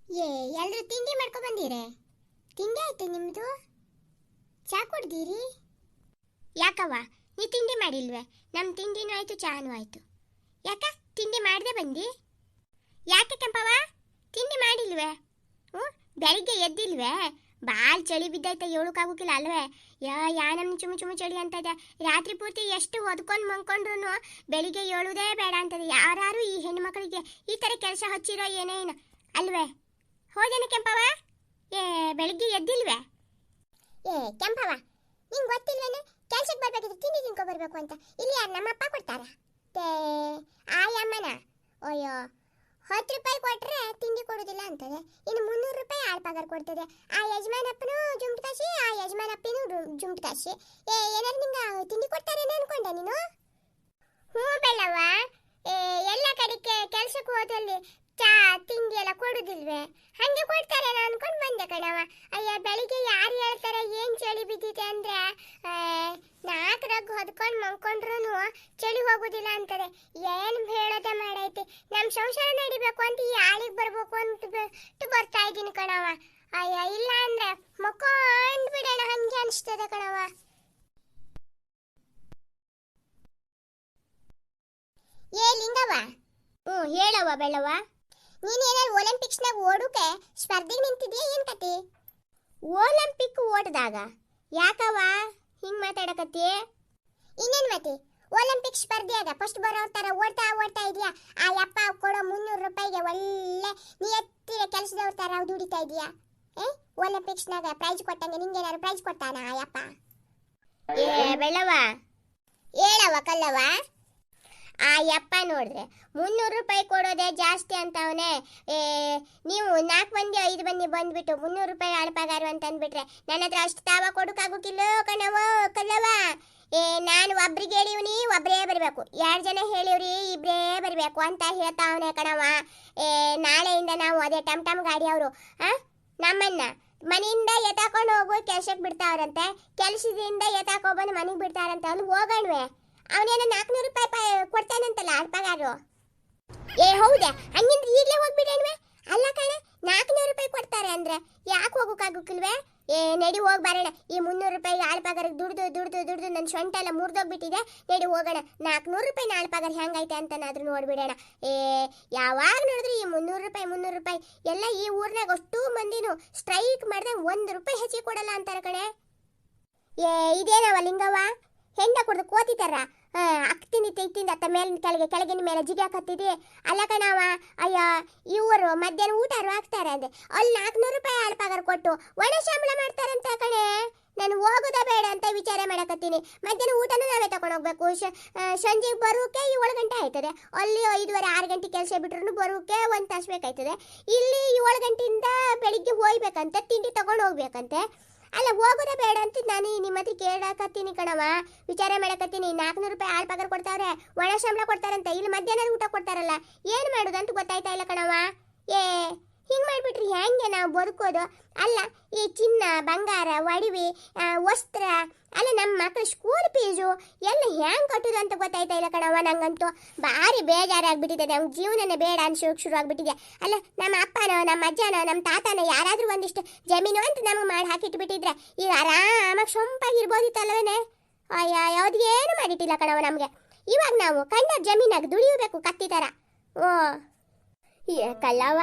ಏ ಎಲ್ರು ತಿಂಡಿ ಮಾಡ್ಕೊ ಬಂದಿರೆ? ತಿಂಡಿ ಆಯ್ತು ನಿಮ್ದು? ಚಾ ಕುಡ್ದೀರಿ? ಯಾಕವ್ವ ನೀ ತಿಂಡಿ ಮಾಡಿಲ್ವೇ? ನಮ್ಮ ತಿಂಡಿನೂ ಆಯ್ತು ಚಾನೂ ಆಯ್ತು. ಯಾಕ ತಿಂಡಿ ಮಾಡದೆ ಬಂದಿ? ಯಾಕೆ ಕೆಂಪವ್ವ ತಿಂಡಿ ಮಾಡಿಲ್ವೇ? ಬೆಳಿಗ್ಗೆ ಎದ್ದಿಲ್ವೇ? ಭಾಳ ಚಳಿ ಬಿದ್ದೈತೆ, ಏಳಕ್ಕಾಗೋಕಿಲ್ಲ ಅಲ್ವೇ? ಯಾ ನಮ್ಮ ಚುಮು ಚುಮು ಚಳಿ ಅಂತದೆ. ರಾತ್ರಿ ಪೂರ್ತಿ ಎಷ್ಟು ಹೊದ್ಕೊಂಡು ಮಂಕೊಂಡ್ರು ಬೆಳಿಗ್ಗೆ ಏಳುವುದೇ ಬೇಡ ಅಂತದೆ. ಯಾರು ಈ ಹೆಣ್ಮಕ್ಳಿಗೆ ಈ ಥರ ಕೆಲಸ ಹಚ್ಚಿರೋ ಏನೇನು ಅಲ್ವೇ? ಹೋದೇನೆ ಕೆಂಪವ್ವ? ಬೆಳಿಗ್ಗೆ ಎದ್ದಿಲ್ವೇ? ಕೆಂಪವ್ವ ನಿಂಗೆ ಗೊತ್ತಿಲ್ವೇನೆ ಕೆಲ್ಸಕ್ಕೆ ಬರ್ಬೇಕಿದ್ರೆ ತಿಂಡಿ ತಿನ್ಕೊ ಬರ್ಬೇಕು ಅಂತ. ಇಲ್ಲಿ ಯಾರು ನಮ್ಮಪ್ಪ ಕೊಡ್ತಾರ? ಆಯಮ್ಮನ ಅಯ್ಯೋ 10 ರೂಪಾಯಿ ಕೊಟ್ರೆ ತಿಂಡಿ ಕೊಡೋದಿಲ್ಲ ಅಂತದೆ. ಇನ್ನು 300 ರೂಪಾಯಿ ಆಳ್ ಪಗಾರ ಕೊಡ್ತದೆ. ಆ ಯಜಮಾನಪ್ಪನು ಜುಮ್ಟ್ ಕಾಶಿ, ಆ ಯಜಮಾನಪ್ಪಿನೂ ಜುಮ್ಟ್ ಕಾಶಿ. ಏನಾದ್ರು ನಿಂಗೆ ತಿಂಡಿ ಕೊಡ್ತಾರೇನೆ ಅನ್ಕೊಂಡೆ ನೀನು? ಹ್ಞೂ ಬೆಳ್ಳವ್ವ, ಎಲ್ಲ ಕಡೆಗೆ ಕೆಲ್ಸಕ್ಕೆ ಹೋದಲ್ಲಿ ಚಾ ತಿಂಡಿ ಎಲ್ಲ ಕೊಡುದಿಲ್ವೇ? ಹಂಗೆ ಕೊಡ್ತಾರೆ ಅನ್ಕೊಂಡು ಬಂದೆ ಕಣವ. ಅಯ್ಯ ಬೆಳಿಗ್ಗೆ ಯಾರು ಹೇಳ್ತಾರೆ ಏನು ಚಳಿ ಬಿದ್ದಿದೆ ಅಂದ್ರೆ 4 ಹೊದ್ಕೊಂಡು ಮಂಕೊಂಡ್ರು ಚಳಿ ಹೋಗುದಿಲ್ಲ ಅಂತಾರೆ. ಏನು ಹೇಳೋದೆ ಮಾಡೈತಿ. ನಮ್ಮ ಸಂಸಾರ ನಡಿಬೇಕು ಅಂತ ಈ ಆಳಿಗೆ ಬರ್ಬೇಕು ಅಂತ ಬರ್ತಾ ಇದ್ದೀನಿ ಕಣವ. ಅಯ್ಯ ಇಲ್ಲ ಅಂದ್ರೆ ಮಕ್ಕೊಂಡ್ ಬಿಡೋಣ ಹಂಗೆ ಅನಿಸ್ತದೆ ಕಣವ. ಲಿಂಗವ್ವ, ಹೇಳವ್ವ ಬೆಳ್ಳವ್ವ, ನೀನೇನಾದ್ರು ಒಲಿಂಪಿಕ್ಸ್ನಾಗ ಓಡೋಕೆ ಸ್ಪರ್ಧೆಗೆ ನಿಂತಿದ್ಯಾ ಏನು ಕತೆ? ಒಲಿಂಪಿಕ್ ಓಟದಾಗ ಯಾಕವ್ವ ಹಿಂಗೆ ಮಾತಾಡಕತ್ತಿ? ಇನ್ನೇನು ಮತ್ತೆ ಒಲಿಂಪಿಕ್ ಸ್ಪರ್ಧೆಯಾಗ ಫಸ್ಟ್ ಬರೋ ಥರ ಓಡ್ತಾ ಇದೆಯಾ? ಆ ಯಪ್ಪ ಕೊಡೋ 300 ರೂಪಾಯಿಗೆ ಒಳ್ಳೆ ನಿಯತ್ತಿನ ಕೆಲಸದವ್ರ ಥರ ದುಡಿತಾ ಇದೆಯಾ? ಒಲಿಂಪಿಕ್ಸ್ನಾಗ ಪ್ರೈಜ್ ಕೊಟ್ಟಂಗೆ ನಿಂಗೇನಾದ್ರು ಪ್ರೈಜ್ ಕೊಟ್ಟಾನ ಆ ಯಪ್ಪ? ಬೆಳ್ಳವ್ವ ಹೇಳವ್ವ ಕಲ್ಲವ್ವ. ಆ ಯಪ್ಪ ನೋಡ್ರೆ 300 ರೂಪಾಯಿ ಕೊಡೋದೇ ಜಾಸ್ತಿ ಅಂತವನೇ. ನೀವು 4 ಮಂದಿ 5 ಮಂದಿ ಬಂದ್ಬಿಟ್ಟು 300 ರೂಪಾಯಿ ಆಳ್ಪಗಾರು ಅಂತ ಅಂದ್ಬಿಟ್ರೆ ನನ್ನ ಹತ್ರ ಅಷ್ಟು ತಾವ ಕೊಡೋಕ್ಕಾಗೋಕಿಲ್ಲ ಕಣವ ಕಲ್ಲವ. ನಾನು ಒಬ್ರಿಗೆ ಹೇಳಿವ್ನಿ ಒಬ್ಬರೇ ಬರಬೇಕು, 2 ಜನ ಹೇಳಿವ್ರಿ ಇಬ್ಬರೇ ಬರಬೇಕು ಅಂತ ಹೇಳ್ತಾವನೆ ಕಣವ. ನಾಳೆಯಿಂದ ನಾವು ಅದೇ ಟಮ್ ಗಾಡಿ ಅವರು ನಮ್ಮನ್ನ ಮನೆಯಿಂದ ಎತ್ತಾಕೊಂಡು ಹೋಗೋ ಕೆಲ್ಸಕ್ಕೆ ಬಿಡ್ತಾವ್ರಂತೆ, ಕೆಲಸದಿಂದ ಎತ್ತಾಕೊಂಡ್ಬಂದು ಮನೆಗೆ ಬಿಡ್ತಾರಂತೆ. ಅಲ್ಲಿ ಹೋಗಣ್ವೆ ಅವನೇನ 400 ರೂಪಾಯಿ ಕೊಡ್ತಾನಂತಲ್ಲ ಅಲ್ಪಗಾರು. ಹೌದಾ? ಹಂಗಿಂದ್ರೆ ಈಗಲೇ ಹೋಗ್ಬಿಡೇನ್ವೆ? ಅಲ್ಲ ಕಣ 400 ರೂಪಾಯಿ ಕೊಡ್ತಾರೆ ಅಂದ್ರೆ ಯಾಕೆ ಹೋಗೋಕ್ಕಾಗೋಕಿಲ್ವೇ? ನಡಿ ಹೋಗಿ ಬರೋಣ. ಈ 300 ರೂಪಾಯಿ ಆಳ್ಪಗಾರಿಗೆ ದುಡ್ದು ನನ್ನ ಸೊಂಟ ಎಲ್ಲ ಮುರಿದೋಗ್ಬಿಟ್ಟಿದೆ. ನಡಿ ಹೋಗೋಣ. 400 ರೂಪಾಯಿ ಆಳ್ಪಗಾರ ಹೆಂಗೈತೆ ಅಂತನಾದ್ರೂ ನೋಡ್ಬಿಡೋಣ. ಯಾವಾಗ ನೋಡಿದ್ರು ಈ 300 ರೂಪಾಯಿ ಎಲ್ಲ ಈ ಊರ್ನಾಗ ಅಷ್ಟು ಮಂದಿನೂ ಸ್ಟ್ರೈಕ್ ಮಾಡಿದ್ರೆ 1 ರೂಪಾಯಿ ಹೆಚ್ಚಿಗೆ ಕೊಡಲ್ಲ ಅಂತಾರೆ ಕಣೆ. ಇದೇನವ ಲಿಂಗವ್ವ ಹೆಂಡ ಕುಡ್ದು ಕೋತಿತಾರ ಅಕ್ತಿಂದ ತಿಂದ ಅತ್ತ ಮೇಲಿನ ಕೆಳಗಿನ ಮೇಲೆ ಜಿಗಾಕತ್ತಿದೆ. ಅಲ್ಲ ಕಣವ, ಅಯ್ಯ ಇವರು ಮಧ್ಯಾಹ್ನ ಊಟಾರು ಹಾಕ್ತಾರೆ ಅಂದೆ ಅಲ್ಲಿ 400 ರೂಪಾಯಿ ಆಳ್ಪಗಾರ ಕೊಟ್ಟು ಒಣ ಸಂಬಳ ಮಾಡ್ತಾರಂತ ಕಣೆ. ನಾನು ಹೋಗೋದ ಬೇಡ ಅಂತ ವಿಚಾರ ಮಾಡಕತ್ತೀನಿ. ಮಧ್ಯಾಹ್ನ ಊಟನೂ ನಾವೇ ತಗೊಂಡೋಗ್ಬೇಕು. ಸಂಜೆಗೆ ಬರೋಕೆ 7 ಗಂಟೆ ಆಯ್ತದೆ. ಅಲ್ಲಿ 5:30 6 ಗಂಟೆ ಕೆಲಸ ಬಿಟ್ರು ಬರೋಕೆ 1 ತಾಸು ಬೇಕಾಯ್ತದೆ. ಇಲ್ಲಿ 7 ಗಂಟೆಯಿಂದ ಬೆಳಿಗ್ಗೆ ಹೋಗ್ಬೇಕಂತೆ, ತಿಂಡಿ ತಗೊಂಡು ಹೋಗ್ಬೇಕಂತೆ. ಅಲ್ಲ ಹೋಗೋದೇ ಬೇಡ ಅಂತ ನಾನು ನಿಮ್ಮ ಹತ್ರ ಕೇಳಕತ್ತೀನಿ ಕಣವ, ವಿಚಾರ ಮಾಡಕತ್ತೀನಿ. 400 ರೂಪಾಯಿ ಆಳ್ಪಗಾರ ಕೊಡ್ತಾವ್ರೆ, ಒಣ ಸಂಬಳ ಕೊಡ್ತಾರಂತೆ, ಇಲ್ಲಿ ಮಧ್ಯಾಹ್ನ ಊಟ ಕೊಡ್ತಾರಲ್ಲ, ಏನು ಮಾಡೋದು ಅಂತ ಗೊತ್ತಾಯ್ತಾ ಇಲ್ಲ ಕಣವ. ಹಿಂಗೆ ಮಾಡಿಬಿಟ್ರಿ ಹೆಂಗೆ ನಾವು ಬದುಕೋದು? ಅಲ್ಲ ಈ ಚಿನ್ನ ಬಂಗಾರ ಒಡವೆ ವಸ್ತ್ರ ಅಲ್ಲ ನಮ್ಮ ಮಕ್ಕಳ ಸ್ಕೂಲ್ ಫೀಸು ಎಲ್ಲ ಹೆಂಗೆ ಕಟ್ಟೋದು ಅಂತ ಗೊತ್ತಾಯ್ತಾ ಇಲ್ಲ ಕಣವ. ನಂಗಂತೂ ಭಾರಿ ಬೇಜಾರಾಗ್ಬಿಟ್ಟಿದೆ. ನಮ್ಗೆ ಜೀವನನೇ ಬೇಡ ಅನ್ಸೋಕೆ ಶುರು ಆಗ್ಬಿಟ್ಟಿದೆ. ಅಲ್ಲ ನಮ್ಮ ಅಪ್ಪನೋ ನಮ್ಮ ಅಜ್ಜನೋ ನಮ್ಮ ತಾತನೋ ಯಾರಾದರೂ ಒಂದಿಷ್ಟು ಜಮೀನು ಅಂತ ನಮಗೆ ಮಾಡಿ ಹಾಕಿಟ್ಬಿಟ್ಟಿದ್ರೆ ಈಗ ಆರಾಮಾಗಿ ಸೊಂಪಾಗಿರ್ಬೋದಿತ್ತಲ್ವೇನೆ. ಯಾವುದೇನು ಮಾಡಿಟ್ಟಿಲ್ಲ ಕಣವ ನಮಗೆ. ಇವಾಗ ನಾವು ಕಂಡ ಜಮೀನಾಗ ದುಡಿಯಬೇಕು ಕತ್ತಿ ಥರ. ಕಲ್ಲವ್ವ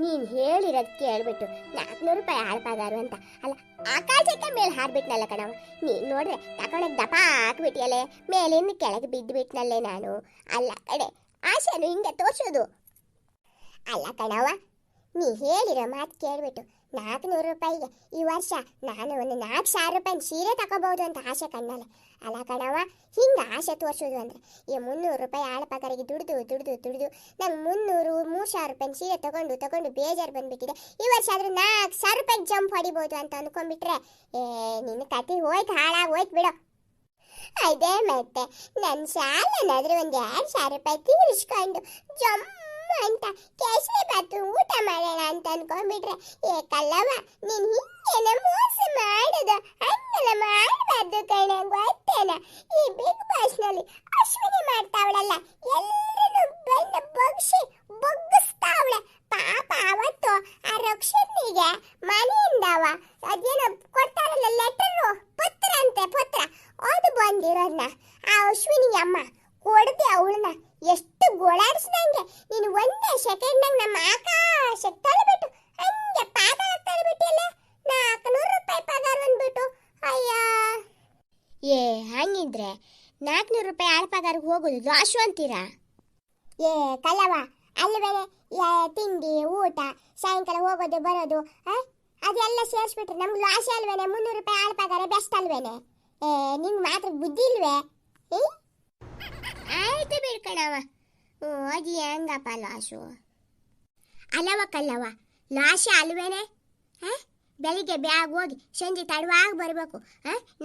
ನೀನು ಹೇಳಿರೋದು ಕೇಳ್ಬಿಟ್ಟು 400 ರೂಪಾಯಿ ಆಳ್ಪಗಾರು ಅಂತ ಅಲ್ಲ ಆಕಾಶಕ್ಕೆ ಮೇಲೆ ಹಾರ್ಬಿಟ್ನಲ್ಲ ಕಣವ. ನೀನು ನೋಡ್ರೆ ತಗೊಂಡೋಗಿ ದಪ ಹಾಕ್ಬಿಟ್ಟಿಯಲ್ಲೇ, ಮೇಲಿಂದ ಕೆಳಗೆ ಬಿದ್ದುಬಿಟ್ನಲ್ಲೇ ನಾನು. ಅಲ್ಲ ಕಡೆ ಆಸೆನು ಹಿಂಗೆ ತೋರಿಸೋದು ಅಲ್ಲ ಕಣವ. ನೀ ಹೇಳಿರೋ ಮಾತು ಕೇಳ್ಬಿಟ್ಟು 400 ರೂಪಾಯಿಗೆ ಈ ವರ್ಷ ನಾನು ಒಂದು 4,000 ರೂಪಾಯಿ ಸೀರೆ ತಗೋಬಹುದು ಅಂತ ಆಸೆ ಕಣ್ಣಲ್ಲ. ಅಲ್ಲ ಕಣವ, ಹಿಂಗೆ ಆಸೆ ತೋರಿಸೋದು ಅಂದರೆ ಈ 300 ರೂಪಾಯಿ ಆಳ್ಪಗಾರಿಗೆ ದುಡ್ದು ನಂಗೆ 3,000 ರೂಪಾಯಿ ಸೀರೆ ತಗೊಂಡು ಬೇಜಾರು ಬಂದ್ಬಿಟ್ಟಿದೆ. ಈ ವರ್ಷ ಆದರೂ 4,000 ರೂಪಾಯಿ ಜಂಪ್ ಹೊಡಿಬೋದು ಅಂತ ಅಂದ್ಕೊಂಡ್ಬಿಟ್ರೆ ನಿನ್ನ ಕತೆ ಹೋಯ್ತು, ಹಾಳಾಗಿ ಹೋಯ್ತು ಬಿಡು. ಅದೇ ಮತ್ತೆ ನನ್ನ ಸಾಲನಾದರೂ ಒಂದು 2,000 ರೂಪಾಯಿ ತೀರಿಸ್ಕೊಂಡು ಜಂಪ್ ಅಂತ ಕೇಸರಿ ಬಾತು ಊಟ ಮಾಡೋಣ ಅಂತ ಅನ್ಕೊಂಡ್ಬಿಟ್ರೆ ಕಲ್ಲವ್ವ ನೀನು ಹಿಂಗೇನ ಮೋಸ ಮಾಡೋದು? ಹಂಗೆಲ್ಲ ಮಾಡಬಾರ್ದು ಕಣ, ಗೊತ್ತೇನ? ಈ ಬಿಗ್ ಬಾಸ್ನಲ್ಲಿ ಅಶ್ವಿನಿ ಮಾಡ್ತಾವಳಲ್ಲ, ಎಲ್ಲರೂ ಬಂದು ಬಗ್ಗಿಸ್ತಾವಳೆ. ಪಾಪ ಅವತ್ತು ಆ ಲಾಶು ಅಂತೀರಾ? ಏ ಕಲ್ಲವ ಅಲ್ವೇನೆ, ತಿಂಡಿ ಊಟ ಸಾಯಂಕಾಲ ಹೋಗೋದು ಬರೋದು ಅದೆಲ್ಲ ಸೇರಿಸ್ಬಿಟ್ರೆ ನಮ್ಗೆ ಲಾಸ್ ಅಲ್ವೇನೆ? 300 ರೂಪಾಯಿ ಆಳ್ ಪಗಾರ ಬೆಸ್ಟ್ ಅಲ್ವೇನೆ? ನಿಂಗೆ ಮಾತ್ರ ಬುದ್ಧಿ ಇಲ್ವೇ? ಆಯ್ತು ಬಿಡ್ಕಣವ. ಅದು ಹೆಂಗಪ್ಪ ಲಾಶು? ಅಲ್ಲವ ಕಲ್ಲವ, ಲಾಶ ಅಲ್ವೇನೆ? ಬೆಳಿಗ್ಗೆ ಬ್ಯಾಗ್ ಹೋಗಿ ಸಂಜೆ ತಡವಾಗಿ ಬರಬೇಕು.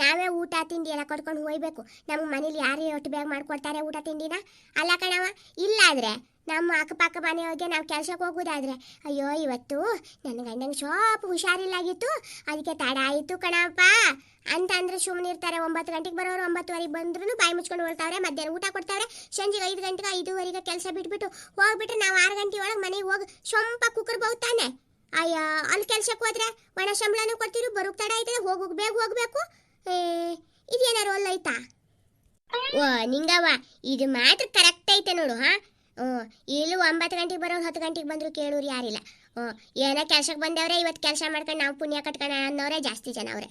ನಾವೇ ಊಟ ತಿಂಡಿ ಎಲ್ಲ ಕೊಡ್ಕೊಂಡು ಹೋಗ್ಬೇಕು. ನಮ್ಮ ಮನೇಲಿ ಯಾರೇ ಒಟ್ಟು ಬ್ಯಾಗ್ ಮಾಡ್ಕೊಡ್ತಾರೆ ಊಟ ತಿಂಡಿನ? ಅಲ್ಲ ಕಣವ. ಇಲ್ಲಾದರೆ ನಮ್ಮ ಅಕ್ಕಪಕ್ಕ ಮನೆಯವ್ರಿಗೆ ನಾವು ಕೆಲ್ಸಕ್ಕೆ ಹೋಗೋದಾದ್ರೆ, ಅಯ್ಯೋ ಇವತ್ತು ನನ್ನ ಗಂಡಂಗೆ ಸ್ವಲ್ಪ ಹುಷಾರಿಲ್ಲಾಗಿತ್ತು ಅದಕ್ಕೆ ತಡ ಆಯಿತು ಕಣಪ್ಪ ಅಂತಂದ್ರೆ ಸುಮ್ಮನೆ ಇರ್ತಾರೆ. 9 ಗಂಟೆಗೆ ಬರೋರು 9:30 ಬಂದ್ರೂ ಬಾಯಿ ಮುಚ್ಕೊಂಡು ಹೋಗ್ತಾವ್ರೆ. ಮಧ್ಯಾಹ್ನ ಊಟ ಕೊಡ್ತಾವ್ರೆ. ಸಂಜೆಗೆ 5 ಗಂಟೆಗೆ 5:15 ಕೆಲಸ ಬಿಟ್ಬಿಟ್ಟು ಹೋಗ್ಬಿಟ್ರೆ ನಾವು 6 ಗಂಟೆ ಒಳಗೆ ಮನೆಗೆ ಹೋಗಿ ಸೊಂಪ ಕುಕ್ಕರ್ ಬಹುತಾನೆ. ಅಯ್ಯ ಅಲ್ಲಿ ಕೆಲ್ಸಕ್ಕೆ ಹೋದ್ರೆ ಒಣ ಸಂಬಳನೂ ಕೊಡ್ತೀರಿ, ಬರೋಕ್ ತಡ ಆಯ್ತದೆ, ಬೇಗ ಹೋಗ್ಬೇಕು. ಇದೇನಾರು ಅಲ್ಲ ಐತಾ? ಓ ನಿಂಗವ್ವ, ಇದು ಮಾತ್ರ ಕರೆಕ್ಟ್ ಐತೆ ನೋಡು. ಇಲ್ಲೂ 9 ಗಂಟೆಗೆ ಬರೋರು 10 ಗಂಟೆಗೆ ಬಂದ್ರು ಕೇಳೋರು ಯಾರಿಲ್ಲ. ಏನೋ ಕೆಲ್ಸಕ್ಕೆ ಬಂದವ್ರೆ, ಇವತ್ತು ಕೆಲಸ ಮಾಡ್ಕೊಂಡು ನಾವು ಪುಣ್ಯ ಕಟ್ಕೋಣ ಅನ್ನೋರೇ ಜಾಸ್ತಿ ಜನ ಅವ್ರೆ.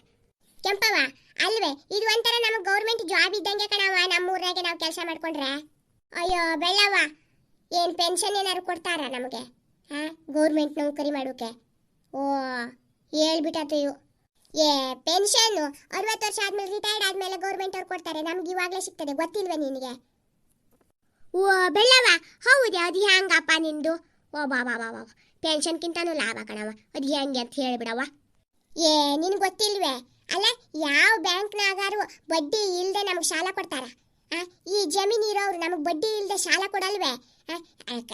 ಕೆಂಪವ ಅಲ್ವೇ, ಇದು ಒಂಥರ ನಮಗೆ ಗೌರ್ಮೆಂಟ್ ಜಾಬ್ ಇದ್ದಂಗೆ ಕಣವ. ನಮ್ಮೂರಾಗೆ ನಾವು ಕೆಲಸ ಮಾಡ್ಕೊಂಡ್ರೆ. ಅಯ್ಯೋ ಬೆಳ್ಳವ, ಏನು ಪೆನ್ಷನ್ ಏನಾದ್ರು ಕೊಡ್ತಾರ ನಮಗೆ? ಗೌರ್ಮೆಂಟ್ ನೌಕರಿ ಮಾಡೋಕೆ? ಓ ಹೇಳ್ಬಿಟ್ಟು ಪೆನ್ಷನ್ನು 60 ವರ್ಷ ಆದ್ಮೇಲೆ ರಿಟೈರ್ಡ್ ಆದ್ಮೇಲೆ ಗೌರ್ಮೆಂಟ್ ಅವ್ರು ಕೊಡ್ತಾರೆ. ನಮ್ಗೆ ಇವಾಗಲೇ ಸಿಗ್ತದೆ, ಗೊತ್ತಿಲ್ವ ನಿನಗೆ? ಓ ಬೆಳ್ಳವ, ಹೌದು. ಅದು ಹೆಂಗಪ್ಪ ನಿಂದು? ಓ ಬಾಬಾ ಪೆನ್ಷನ್ಗಿಂತನೂ ಲಾಭ ಕಣವ. ಅದು ಹೆಂಗೆ ಅಂತ ಹೇಳ್ಬಿಡವ. ನಿನ್ಗೆ ಗೊತ್ತಿಲ್ವೇ? ಅಲ್ಲ, ಯಾವ ಬ್ಯಾಂಕ್ನಾಗಾರು ಬಡ್ಡಿ ಇಲ್ಲದೆ ನಮಗೆ ಸಾಲ ಕೊಡ್ತಾರ? ಈ ಜಮೀನು ಇರೋರು ನಮಗೆ ಬಡ್ಡಿ ಇಲ್ಲದೆ ಸಾಲ ಕೊಡಲ್ವೇ?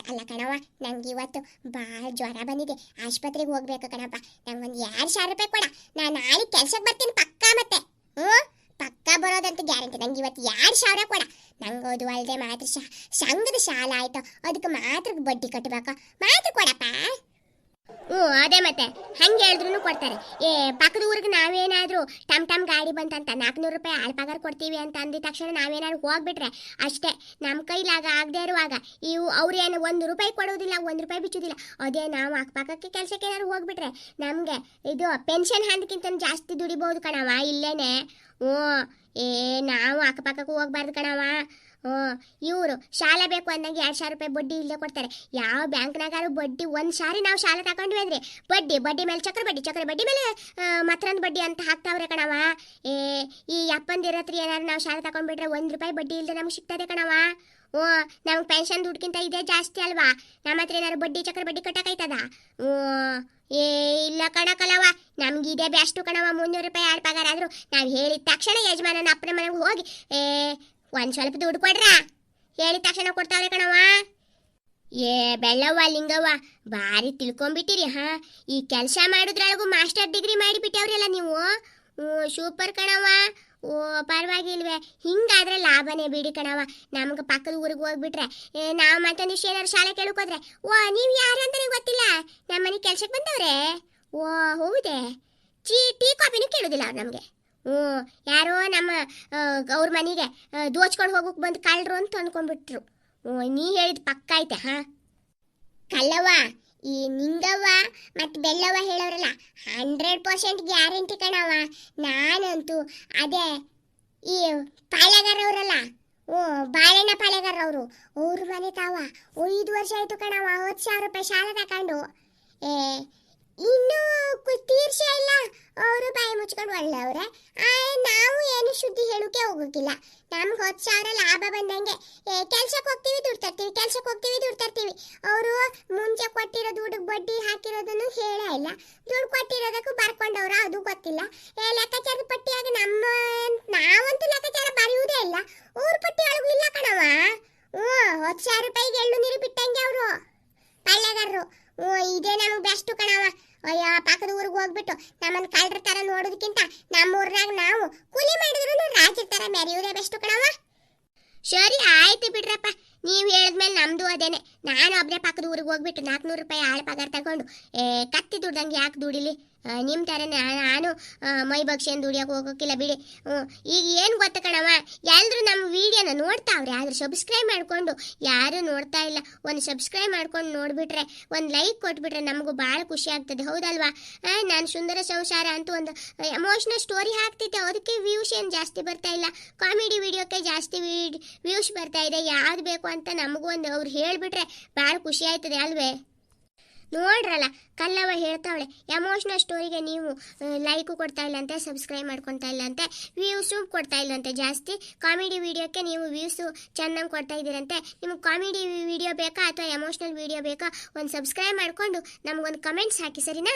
ಅಲ್ಲ ಕಣವ, ನಂಗೆ ಇವತ್ತು ಭಾಳ ಜ್ವರ ಬಂದಿದೆ, ಆಸ್ಪತ್ರೆಗೆ ಹೋಗ್ಬೇಕು ಕಣಪ್ಪ. ನಂಗೊಂದು 2,000 ರೂಪಾಯಿ ಕೊಡ, ನಾನು ನಾಳೆ ಕೆಲ್ಸಕ್ಕೆ ಬರ್ತೀನಿ ಪಕ್ಕ. ಮತ್ತೆ ಪಕ್ಕ ಬರೋದಂತ ಗ್ಯಾರಂಟಿ. ನಂಗೆ ಇವತ್ತು 2,000 ಕೊಡ. ನಂಗೆ ಅದು ಅಲ್ಲದೆ ಮಾತ್ರ ಸಂಘದ ಸಾಲ ಆಯ್ತು, ಅದಕ್ಕೆ ಮಾತ್ರ ಬಡ್ಡಿ ಕಟ್ಟಬೇಕು. ಮಾತ್ರ ಕೊಡಪ್ಪ. ಅದೇ ಮತ್ತೆ ಹಂಗೆ ಹೇಳಿದ್ರು ಕೊಡ್ತಾರೆ. ಪಕ್ಕದ ಊರಿಗೆ ನಾವೇನಾದರೂ ಟಮ್ ಗಾಡಿ ಬಂತಂತ 400 ರೂಪಾಯಿ ಆಳ್ ಪಗಾರ ಕೊಡ್ತೀವಿ ಅಂತ ಅಂದಿದ ತಕ್ಷಣ ನಾವೇನಾದ್ರು ಹೋಗ್ಬಿಟ್ರೆ ಅಷ್ಟೇ. ನಮ್ಮ ಕೈಲಾಗ ಆಗದೆ ಇರುವಾಗ ಅವ್ರೇನು 1 ರೂಪಾಯಿ ಕೊಡೋದಿಲ್ಲ, 1 ರೂಪಾಯಿ ಬಿಚ್ಚೋದಿಲ್ಲ. ಅದೇ ನಾವು ಅಕ್ಕಪಕ್ಕಕ್ಕೆ ಕೆಲಸಕ್ಕೆ ಏನಾದ್ರು ಹೋಗ್ಬಿಟ್ರೆ ನಮಗೆ ಇದು ಪೆನ್ಷನ್ ಹಂದಕ್ಕಿಂತ ಜಾಸ್ತಿ ದುಡಿಬಹುದು ಕಣವ ಇಲ್ಲೇನೆ. ನಾವು ಅಕ್ಕಪಕ್ಕಕ್ಕೆ ಹೋಗ್ಬಾರ್ದು ಕಣವ. ಇವರು ಸಾಲ ಬೇಕು ಅಂದಂಗೆ 2,000 ರೂಪಾಯಿ ಬಡ್ಡಿ ಇಲ್ಲದೆ ಕೊಡ್ತಾರೆ. ಯಾವ ಬ್ಯಾಂಕ್ನಾಗಾರು ಬಡ್ಡಿ ಒಂದು ಸಾರಿ ನಾವು ಸಾಲ ತಗೊಂಡ್ವಿ ಅಂದ್ರೆ ಬಡ್ಡಿ ಮೇಲೆ ಚಕ್ರ ಬಡ್ಡಿ ಮೇಲೆ ಮತ್ತೊಂದು ಬಡ್ಡಿ ಅಂತ ಹಾಕ್ತಾವ್ರೆ ಕಣವ. ಈ ಅಪ್ಪಂದಿರತ್ರಿ ಏನಾದ್ರು ನಾವು ಸಾಲ ತಗೊಂಡ್ಬಿಟ್ರೆ 1 ರೂಪಾಯಿ ಬಡ್ಡಿ ಇಲ್ಲದೆ ನಮ್ಗೆ ಸಿಗ್ತದೆ ಕಣವ. ನಮ್ಗೆ ಪೆನ್ಷನ್ ದುಡ್ಗಿಂತ ಇದೇ ಜಾಸ್ತಿ ಅಲ್ವಾ? ನಮ್ಮ ಹತ್ರ ಏನಾದ್ರು ಬಡ್ಡಿ ಚಕ್ರ ಬಡ್ಡಿ ಕಟ್ಟಕೈತದ? ಇಲ್ಲ ಕಣಕಲವ, ನಮ್ಗೆ ಇದೇ ಬೆಸ್ಟ್ ಕಣವ. 300 ರೂಪಾಯಿ ಆಳ್ ಪಗಾರ ಆದರೂ ನಾವು ಹೇಳಿದ ತಕ್ಷಣ ಯಜಮಾನನ ಅಪ್ಪನ ಮನೆಗೆ ಹೋಗಿ ಒಂದು ಸ್ವಲ್ಪ ದುಡ್ಡು ಕೊಡ್ರಾ ಹೇಳಿದ ತಕ್ಷಣ ಕೊಡ್ತಾವ್ರೆ ಕಣವ. ಬೆಳ್ಳವ್ವ ಲಿಂಗವ್ವ, ಭಾರಿ ತಿಳ್ಕೊಂಬಿಟ್ಟಿರಿ. ಈ ಕೆಲಸ ಮಾಡಿದ್ರೊಳಗೂ ಮಾಸ್ಟರ್ ಡಿಗ್ರಿ ಮಾಡಿಬಿಟ್ಟವ್ರಲ್ಲ ನೀವು. ಸೂಪರ್ ಕಣವ. ಪರವಾಗಿಲ್ವೇ? ಹಿಂಗಾದ್ರೆ ಲಾಭನೇ ಬಿಡಿ ಕಣವ. ನಮ್ಗೆ ಪಕ್ಕದ ಊರಿಗೆ ಹೋಗ್ಬಿಟ್ರೆ ನಾವು ಮತ್ತೊಂದಿಷ್ಟು ಏನಾದ್ರು ಶಾಲೆ ಕೇಳಕೋದ್ರೆ ನೀವು ಯಾರು ಅಂತಾನೆ ಗೊತ್ತಿಲ್ಲ, ನಮ್ಮ ಮನೆಗೆ ಕೆಲ್ಸಕ್ಕೆ ಬಂದವ್ರೆ. ಹೌದೇ? ಟೀ ಕಾಫಿನೂ ಕೇಳೋದಿಲ್ಲ ಅವ್ರು ನಮಗೆ. ಯಾರೋ ನಮ್ಮ ಅವ್ರ ಮನೆಗೆ ದೋಚ್ಕೊಂಡು ಹೋಗೋಕೆ ಬಂದು ಕಳ್ಳರು ಅಂತ ಅಂದ್ಕೊಂಡ್ಬಿಟ್ರು. ನೀ ಹೇಳಿದ ಪಕ್ಕ ಐತೆ. ಕಲ್ಲವ್ವ, ಈ ನಿಂಗವ್ವ ಮತ್ತು ಬೆಳ್ಳವ್ವ ಹೇಳೋರಲ್ಲ 100% ಗ್ಯಾರಂಟಿ ಕಣವ. ನಾನಂತೂ ಅದೇ ಈ ಪಾಳೆಗಾರವ್ರಲ್ಲ, ಬಾಳೆಣ್ಣ ಪಾಳೆಗಾರವರು, ಅವ್ರ ಮನೆ ತಾವ 5 ವರ್ಷ ಆಯಿತು ಕಣವ. 10,000 ರೂಪಾಯಿ ಸಾಲ ತಗೊಂಡು ಇನ್ನೂ ತೀರ್ಸೇ ಇಲ್ಲ. ಅವರು ಬಾಯಿ ಮುಚ್ಕೊಂಡು ಒಳ್ಳೆಯವ್ರೆ. ನಾವು ಏನು ಸುದ್ದಿ ಹೇಳೋಕೆ ಹೋಗೋಕ್ಕಿಲ್ಲ. ನಮ್ಗೆ 10,000 ಲಾಭ ಬಂದಂಗೆ ಕೆಲ್ಸಕ್ಕೆ ಹೋಗ್ತೀವಿ ದುಡ್ಡು ತರ್ತೀವಿ. ಅವರು ಮುಂಚೆ ಕೊಟ್ಟಿರೋ ದುಡ್ಡು ಬಡ್ಡಿ ಹಾಕಿರೋದನ್ನು ಹೇಳೇ ಇಲ್ಲ. ದುಡ್ಡು ಕೊಟ್ಟಿರೋದಕ್ಕೂ ಬರ್ಕೊಂಡವ್ರ ಅದು ಗೊತ್ತಿಲ್ಲ. ಲೆಕ್ಕಾಚಾರದ ಪಟ್ಟಿಯಾಗಿ ನಾವಂತೂ ಲೆಕ್ಕಾಚಾರ ಬರೆಯುವುದೇ ಇಲ್ಲ. ಅವ್ರ ಪಟ್ಟಿ ಒಳಗೂ ಇಲ್ಲ ಕಣವ. 10,000 ರೂಪಾಯಿಗೆ ಎಳ್ಳು ನೀರು ಬಿಟ್ಟಂಗೆ ಅವರು ಪಳ್ಳೆಗಾರರು. ಇದೇ ನಮಗೆ ಬೆಸ್ಟ್ ಕಣವ. ಪಕ್ಕದ ಊರಿಗೆ ಹೋಗ್ಬಿಟ್ಟು ನಮ್ಮನ್ನು ಕಳ್ಳರ ತರ ನೋಡೋದಕ್ಕಿಂತ ನಮ್ಮೂರ್ನಾಗ ನಾವು ಕೂಲಿ ಮಾಡಿದ್ರು ರಾಜರ ತರ ಮೆರೆಯೋದೇ ಬೆಸ್ಟ್ ಕಣವ. ಸರಿ ಆಯ್ತು ಬಿಡ್ರಪ್ಪ, ನೀವು ಹೇಳಿದ್ಮೇಲೆ ನಮ್ದು ಅದೇನೆ. ನಾನು ಒಬ್ಬನೇ ಪಕ್ಕದ ಊರಿಗೆ ಹೋಗ್ಬಿಟ್ಟು 400 ರೂಪಾಯಿ ಆಳ ಪಗಾರ ತಗೊಂಡು ಕತ್ತಿ ದುಡ್ದಂಗೆ ಯಾಕೆ ದುಡಿಲಿ? ನಿಮ್ಮ ಥರ ನಾನು ಮೈ ಬಗ್ಸೇನು ದುಡಿಯೋಕೆ ಹೋಗೋಕ್ಕಿಲ್ಲ ಬಿಡಿ. ಈಗ ಏನು ಗೊತ್ತ ಕಣವ, ಎಲ್ಲರೂ ನಮ್ಮ ವಿಡಿಯೋನ ನೋಡ್ತಾವ್ರೆ, ಆದ್ರೆ ಸಬ್ಸ್ಕ್ರೈಬ್ ಮಾಡಿಕೊಂಡು ಯಾರೂ ನೋಡ್ತಾ ಇಲ್ಲ. ಒಂದು ಸಬ್ಸ್ಕ್ರೈಬ್ ಮಾಡ್ಕೊಂಡು ನೋಡಿಬಿಟ್ರೆ, ಒಂದು ಲೈಕ್ ಕೊಟ್ಬಿಟ್ರೆ ನಮಗೂ ಭಾಳ ಖುಷಿ ಆಗ್ತದೆ, ಹೌದಲ್ವಾ? ನಾನು ಸುಂದರ ಸಂಸಾರ ಅಂತೂ ಒಂದು ಎಮೋಷ್ನಲ್ ಸ್ಟೋರಿ ಹಾಕ್ತಿದ್ದೆ, ಅದಕ್ಕೆ ವ್ಯೂಸ್ ಏನು ಜಾಸ್ತಿ ಬರ್ತಾ ಇಲ್ಲ. ಕಾಮಿಡಿ ವಿಡಿಯೋಕ್ಕೆ ಜಾಸ್ತಿ ವ್ಯೂಸ್ ಬರ್ತಾ ಇದೆ. ಯಾವ್ದು ಬೇಕು ಅಂತ ನಮಗೂ ಒಂದು ಅವ್ರು ಹೇಳಿಬಿಟ್ರೆ ಭಾಳ ಖುಷಿ ಆಯ್ತದೆ ಅಲ್ವೇ? ನೋಡ್ರಲ್ಲ, ಕಲ್ಲವ ಹೇಳ್ತಾವಳೆ, ಎಮೋಷ್ನಲ್ ಸ್ಟೋರಿಗೆ ನೀವು ಲೈಕು ಕೊಡ್ತಾ ಇಲ್ಲ ಅಂತೆ, ಸಬ್ಸ್ಕ್ರೈಬ್ ಮಾಡ್ಕೊತಾ ಇಲ್ಲ ಅಂತೆ, ವ್ಯೂಸು ಕೊಡ್ತಾ ಇಲ್ಲಂತೆ ಜಾಸ್ತಿ. ಕಾಮಿಡಿ ವಿಡಿಯೋಕ್ಕೆ ನೀವು ವ್ಯೂಸು ಚೆನ್ನಾಗಿ ಕೊಡ್ತಾ ಇದ್ದೀರಂತೆ. ನಿಮಗೆ ಕಾಮಿಡಿ ವಿಡಿಯೋ ಬೇಕಾ ಅಥವಾ ಎಮೋಷ್ನಲ್ ವಿಡಿಯೋ ಬೇಕಾ? ಒಂದು ಸಬ್ಸ್ಕ್ರೈಬ್ ಮಾಡಿಕೊಂಡು ನಮಗೊಂದು ಕಮೆಂಟ್ಸ್ ಹಾಕಿ, ಸರಿನಾ?